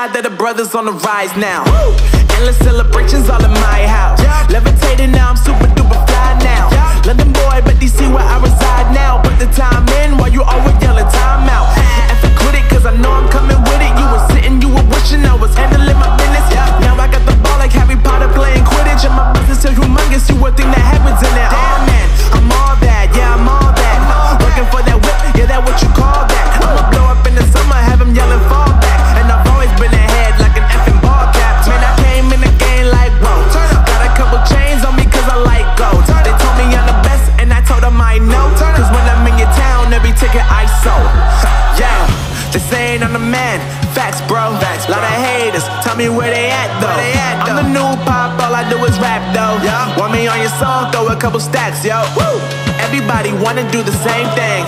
God that the brothers on the rise now. Endless celebrations all in my house. Levitating now, I'm super duper fly now. London boy, but DC where I reside now. Put the time in while you always yelling time out. And for quit it, cause I know I'm coming with it. You were sitting, you were wishing I was handling my business. Now I got the ball like Harry Potter playing Quidditch. And my business is humongous, you would think that happens in it. Oh man, I'm all that, yeah, I'm all that. Looking for that whip, yeah, that what you call that. I'ma blow up in the summer, have him yelling fall back. And I've always been ahead like an effing ball cap. Man, I came in the game like, whoa. Got a couple chains on me cause I like gold. They told me I'm the best and I told them I know. Cause when I'm in your town, every ticket I sold. Yeah, they saying I'm the man. Facts, bro. Lot of haters, tell me where they at though. I'm the new pop, all I do is rap though. Want me on your song, throw a couple stacks, yo. Everybody wanna do the same thing.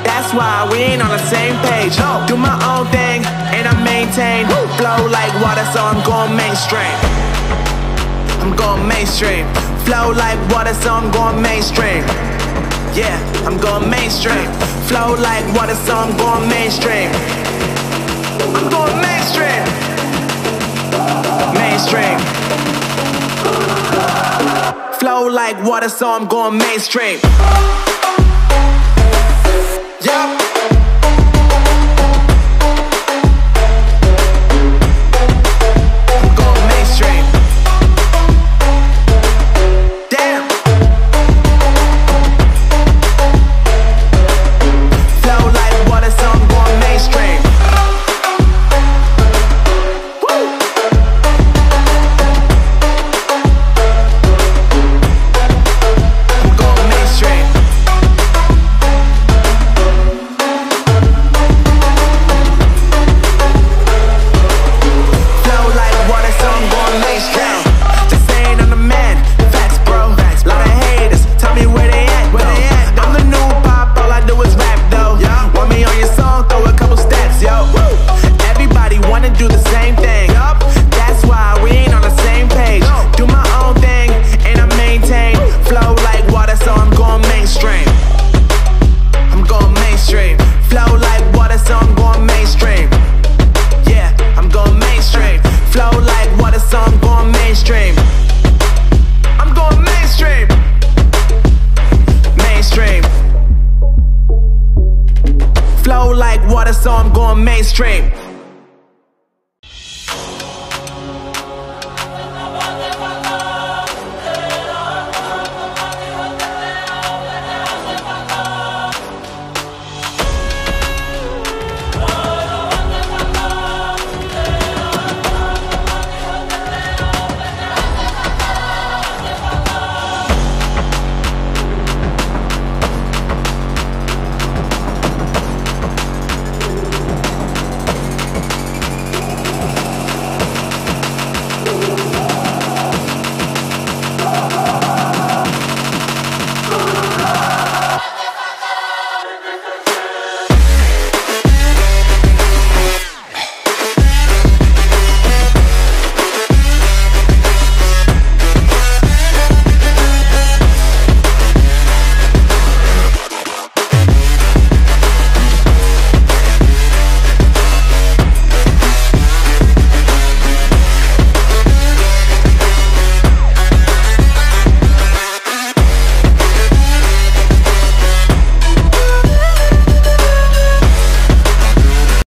That's why we ain't on the same page. Do my own thing and I maintain. Flow like water, so I'm going mainstream. I'm going mainstream. Flow like water, so I'm going mainstream. Yeah, I'm going mainstream. Flow like water, so I'm going mainstream. I'm going mainstream. Mainstream. Flow like water, so I'm going mainstream. Yup. I'm going mainstream. Damn. Flow like water, so I'm going mainstream. Flow like water, so I'm going mainstream.